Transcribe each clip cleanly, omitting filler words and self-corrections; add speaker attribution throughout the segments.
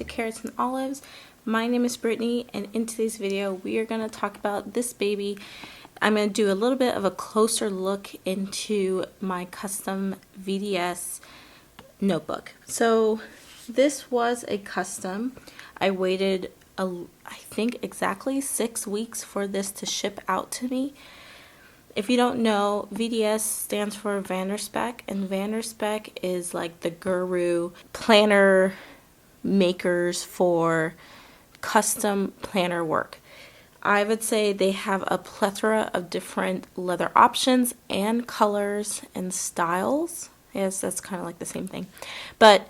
Speaker 1: Carrots and Olives. My name is Brittany, and in today's video we are going to talk about this baby. I'm going to do a little bit of a closer look into my custom VDS notebook. So this was a custom. I waited I think exactly 6 weeks for this to ship out to me. If you don't know, VDS stands for Spek, and Spek is like the guru planner makers for custom planner work. I would say they have a plethora of different leather options and colors and styles. Yes, that's kind of like the same thing. But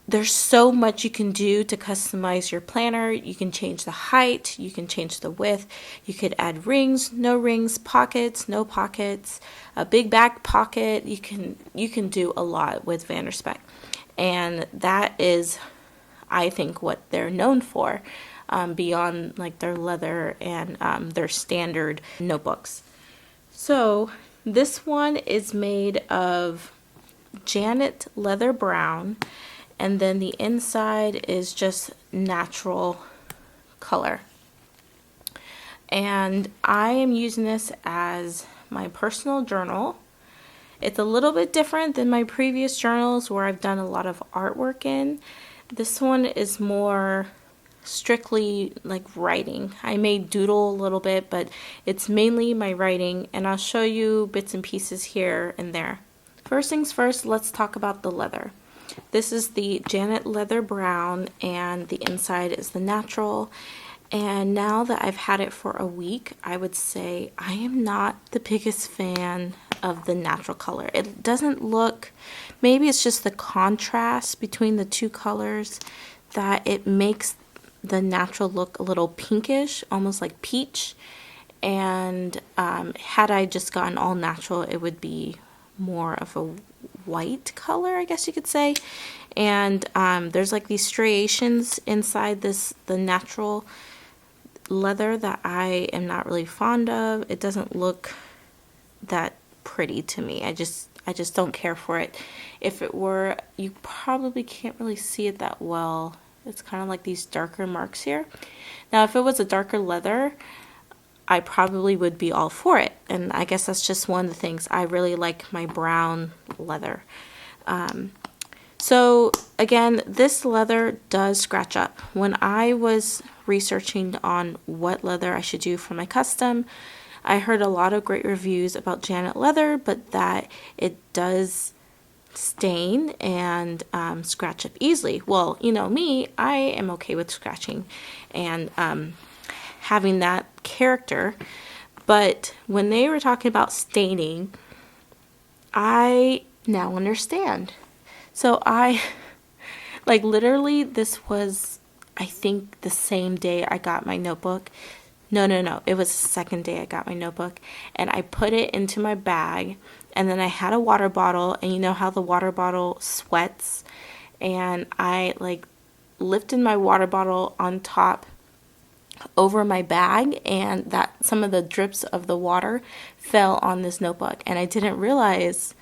Speaker 1: there's so much you can do to customize your planner. You can change the height, you can change the width, you could add rings, no rings, pockets, no pockets, a big back pocket. You can do a lot with Spek. And that is, I think, what they're known for, beyond like their leather and their standard notebooks. So this one is made of Janet leather brown, and then the inside is just natural color. And I am using this as my personal journal. It's a little bit different than my previous journals where I've done a lot of artwork in. This one is more strictly like writing. I may doodle a little bit, but it's mainly my writing, and I'll show you bits and pieces here and there. First things first, let's talk about the leather. This is the Janet leather brown, and the inside is the natural. And now that I've had it for a week, I would say I am not the biggest fan of the natural color. It doesn't look, maybe it's just the contrast between the two colors that it makes the natural look a little pinkish, almost like peach. And had I just gotten all natural, it would be more of a white color, I guess you could say. And there's like these striations inside the natural leather that I am not really fond of. It doesn't look that pretty to me. I just don't care for it. If it were, you probably can't really see it that well. It's kind of like these darker marks here. Now if it was a darker leather, I probably would be all for it. And I guess that's just one of the things. I really like my brown leather. So again, this leather does scratch up. When I was researching on what leather I should do for my custom, I heard a lot of great reviews about Janet leather, but that it does stain and scratch up easily. Well, you know me, I am okay with scratching and having that character, but when they were talking about staining, I now understand. So I, like, literally, this was, I think, the same day I got my notebook. No, it was the second day I got my notebook, and I put it into my bag, and then I had a water bottle, and you know how the water bottle sweats, and I like lifted my water bottle on top over my bag, and that some of the drips of the water fell on this notebook, and I didn't realize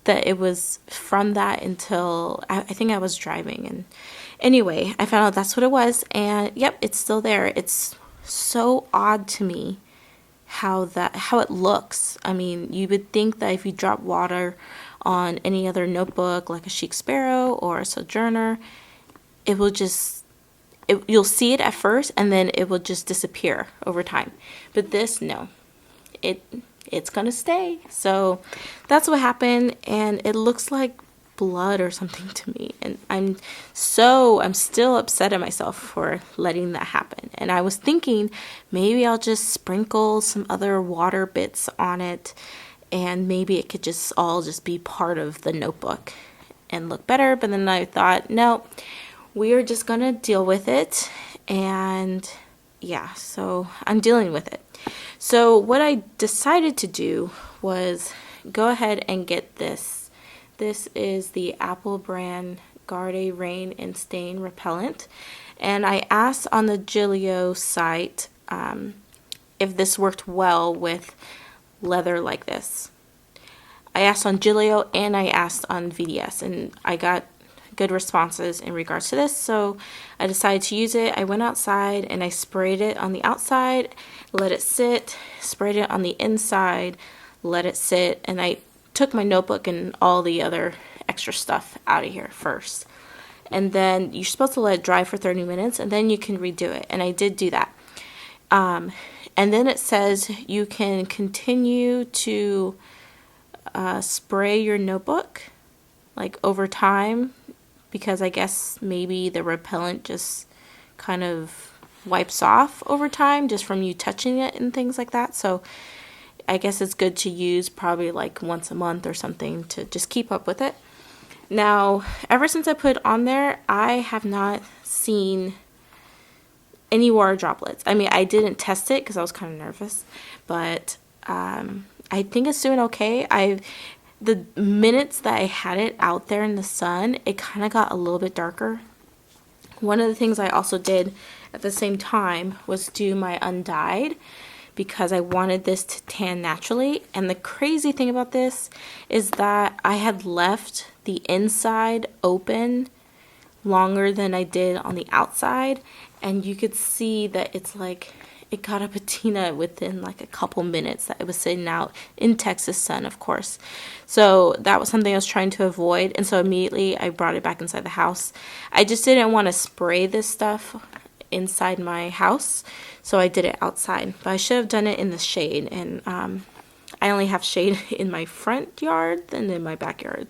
Speaker 1: that it was from that until I think I was driving. And anyway, I found out that's what it was, and yep, it's still there. It's so odd to me how it looks. I mean, you would think that if you drop water on any other notebook like a Chic Sparrow or a Sojourner, it will just, you'll see it at first and then it will just disappear over time. But this, no, it's gonna stay. So that's what happened, and it looks like blood or something to me, and I'm still upset at myself for letting that happen. And I was thinking maybe I'll just sprinkle some other water bits on it, and maybe it could just all just be part of the notebook and look better. But then I thought, no, we are just gonna deal with it, and yeah, so I'm dealing with it. So what I decided to do was go ahead and get this. This is the Apple brand Garde Rain and Stain Repellent. And I asked on the Gillio site if this worked well with leather like this. I asked on Gillio and I asked on VDS, and I got good responses in regards to this, so I decided to use it. I went outside and I sprayed it on the outside, let it sit, sprayed it on the inside, let it sit, and I took my notebook and all the other extra stuff out of here first. And then you're supposed to let it dry for 30 minutes and then you can redo it, and I did do that. And then it says you can continue to spray your notebook like over time, because I guess maybe the repellent just kind of wipes off over time just from you touching it and things like that. So I guess it's good to use probably like once a month or something to just keep up with it. Now, ever since I put it on there, I have not seen any water droplets. I mean, I didn't test it because I was kind of nervous, but I think it's doing okay. The minutes that I had it out there in the sun, it kind of got a little bit darker. One of the things I also did at the same time was do my undyed, because I wanted this to tan naturally. And the crazy thing about this is that I had left the inside open longer than I did on the outside, and you could see that it's like it got a patina within like a couple minutes that it was sitting out in Texas sun, of course. So that was something I was trying to avoid, and so immediately I brought it back inside the house. I just didn't want to spray this stuff inside my house, so I did it outside. But I should have done it in the shade, and I only have shade in my front yard than in my backyard,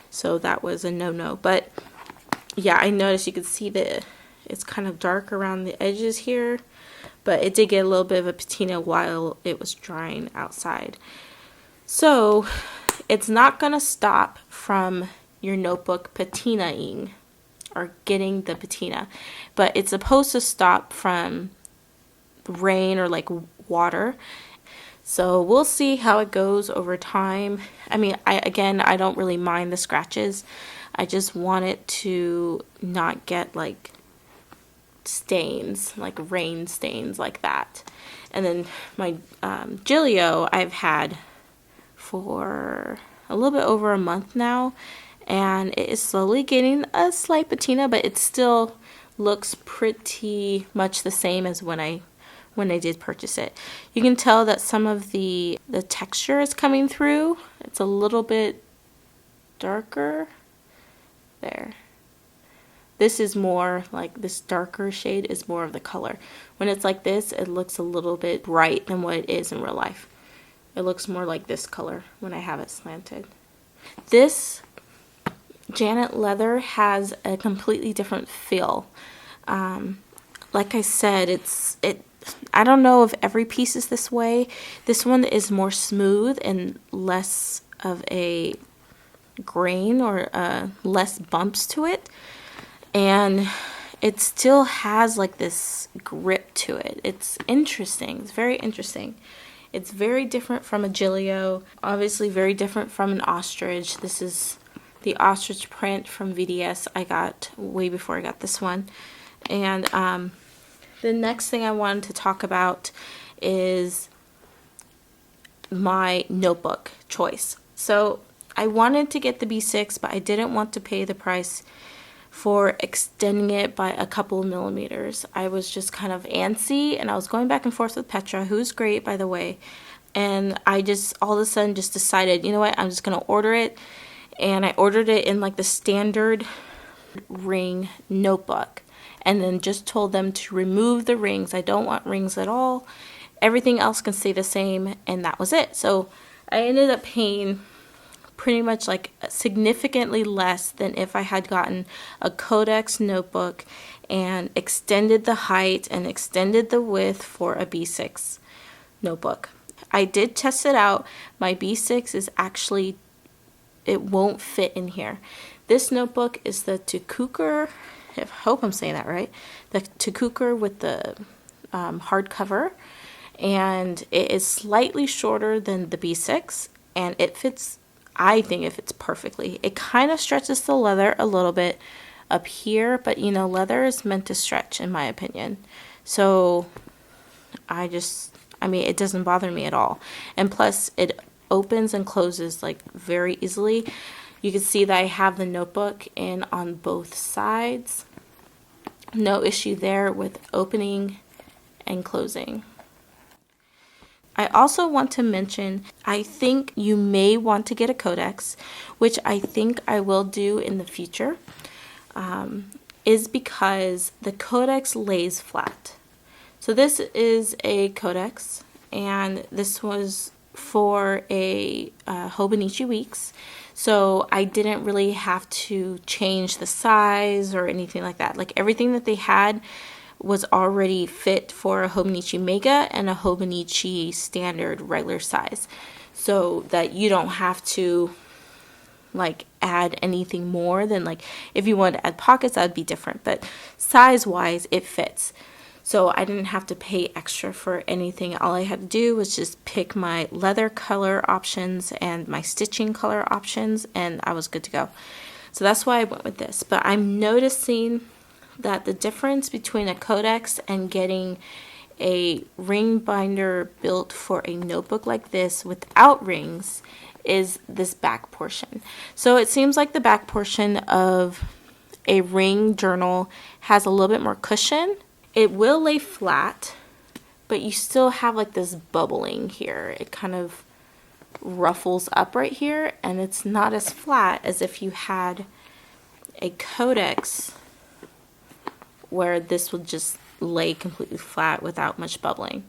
Speaker 1: so that was a no-no. But yeah, I noticed you could see that it's kind of dark around the edges here, but it did get a little bit of a patina while it was drying outside. So it's not going to stop from your notebook patinaing or getting the patina, but it's supposed to stop from rain or like water. So we'll see how it goes over time. I mean, I don't really mind the scratches. I just want it to not get like stains, like rain stains like that. And then my Gillio I've had for a little bit over a month now, and it is slowly getting a slight patina, but it still looks pretty much the same as when I did purchase it. You can tell that some of the texture is coming through. It's a little bit darker there. This is more like, this darker shade is more of the color. When it's like this, it looks a little bit bright than what it is in real life. It looks more like this color when I have it slanted. This Janet leather has a completely different feel. Like I said, I don't know if every piece is this way. This one is more smooth and less of a grain or less bumps to it. And it still has like this grip to it. It's interesting. It's very interesting. It's very different from a Gillio. Obviously very different from an ostrich. This is the ostrich print from VDS I got way before I got this one. And the next thing I wanted to talk about is my notebook choice. So I wanted to get the B6, but I didn't want to pay the price for extending it by a couple of millimeters. I was just kind of antsy, and I was going back and forth with Petra, who's great, by the way. And I just all of a sudden just decided, you know what, I'm just going to order it. And I ordered it in like the standard ring notebook, and then just told them to remove the rings. I don't want rings at all. Everything else can stay the same, and that was it. So I ended up paying pretty much like significantly less than if I had gotten a Codex notebook and extended the height and extended the width for a B6 notebook. I did test it out. My B6 is actually, it won't fit in here. This notebook is the Techo, I hope I'm saying that right, the Techo with the hardcover, and it is slightly shorter than the B6, and it fits, I think it fits perfectly. It kind of stretches the leather a little bit up here, but you know, leather is meant to stretch in my opinion. So I mean, it doesn't bother me at all. And plus it opens and closes like very easily. You can see that I have the notebook in on both sides. No issue there with opening and closing. I also want to mention, I think you may want to get a codex, which I think I will do in the future, is because the codex lays flat. So this is a codex, and this was for a Hobonichi Weeks, so I didn't really have to change the size or anything like that. Like everything that they had was already fit for a Hobonichi Mega and a Hobonichi standard regular size, so that you don't have to like add anything more than, like, if you wanted to add pockets, that would be different, but size wise it fits. So I didn't have to pay extra for anything. All I had to do was just pick my leather color options and my stitching color options, and I was good to go. So that's why I went with this. But I'm noticing that the difference between a codex and getting a ring binder built for a notebook like this without rings is this back portion. So it seems like the back portion of a ring journal has a little bit more cushion. It will lay flat, but you still have like this bubbling here. It kind of ruffles up right here, and it's not as flat as if you had a codex where this would just lay completely flat without much bubbling.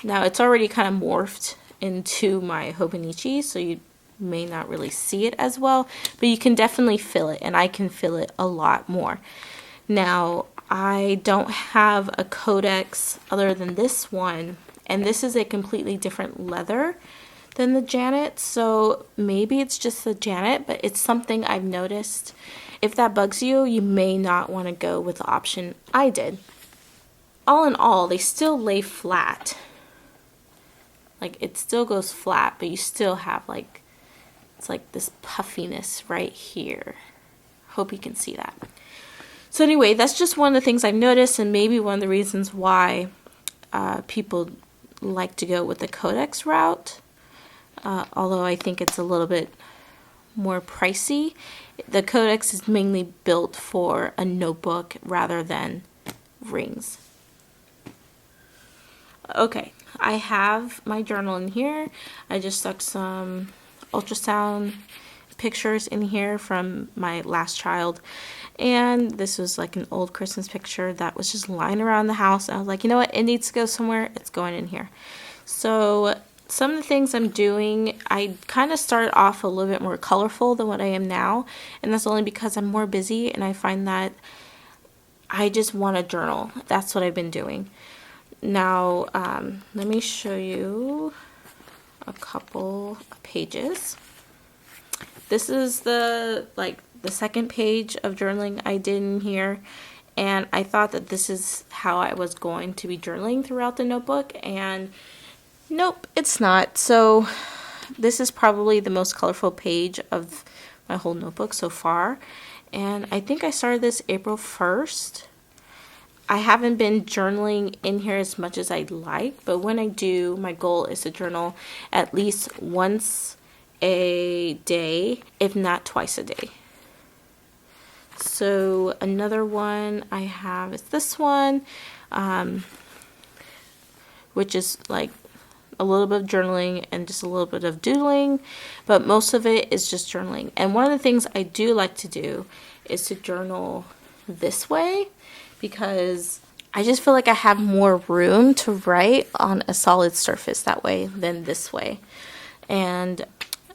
Speaker 1: Now it's already kind of morphed into my Hobonichi, so you may not really see it as well, but you can definitely feel it, and I can feel it a lot more. Now, I don't have a codex other than this one, and this is a completely different leather than the Janet, so maybe it's just the Janet, but it's something I've noticed. If that bugs you, you may not want to go with the option I did. All in all, they still lay flat. Like, it still goes flat, but you still have like, it's like this puffiness right here. Hope you can see that. So anyway, that's just one of the things I've noticed, and maybe one of the reasons why people like to go with the codex route. Although I think it's a little bit more pricey. The codex is mainly built for a notebook rather than rings. Okay, I have my journal in here. I just stuck some ultrasound pictures in here from my last child, and this was like an old Christmas picture that was just lying around the house. I was like, you know what, it needs to go somewhere, it's going in here. So some of the things I'm doing, I kind of started off a little bit more colorful than what I am now, and that's only because I'm more busy and I find that I just want to journal. That's what I've been doing. Now let me show you a couple of pages. This is the second page of journaling I did in here, and I thought that this is how I was going to be journaling throughout the notebook, and nope, it's not. So this is probably the most colorful page of my whole notebook so far, and I think I started this April 1st. I haven't been journaling in here as much as I'd like, but when I do, my goal is to journal at least once a day, if not twice a day. So another one I have is this one, which is like a little bit of journaling and just a little bit of doodling, but most of it is just journaling. And one of the things I do like to do is to journal this way, because I just feel like I have more room to write on a solid surface that way than this way. And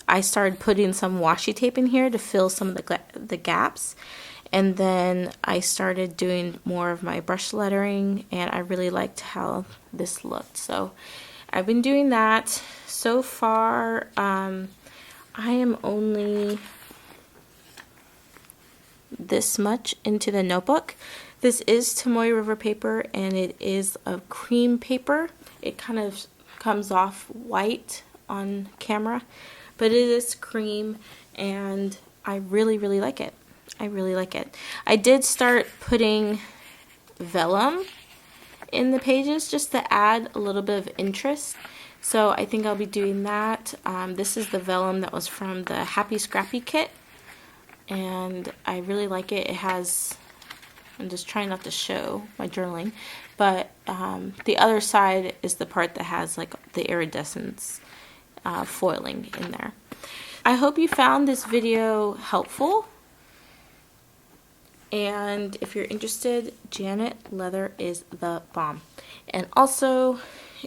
Speaker 1: I started putting some washi tape in here to fill some of the gaps, and then I started doing more of my brush lettering, and I really liked how this looked. So I've been doing that. So far, I am only this much into the notebook. This is Tomoe River paper, and it is a cream paper. It kind of comes off white on camera, but it is cream, and I really, really like it. I really like it. I did start putting vellum in the pages just to add a little bit of interest So I think I'll be doing that. This is the vellum that was from the Happy Scrappy kit, and I really like it. It has, I'm just trying not to show my journaling, but the other side is the part that has like the iridescence foiling in there. I hope you found this video helpful, and if you're interested, Janet Leather is the bomb. And also,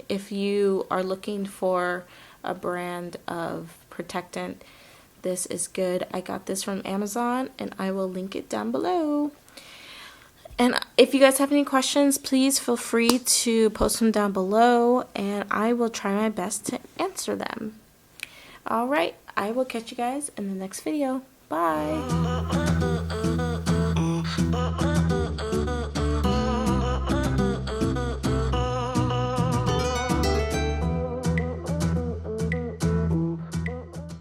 Speaker 1: if you are looking for a brand of protectant, this is good. I got this from Amazon, and I will link it down below. And if you guys have any questions, please feel free to post them down below, and I will try my best to answer them. Alright, I will catch you guys in the next video. Bye!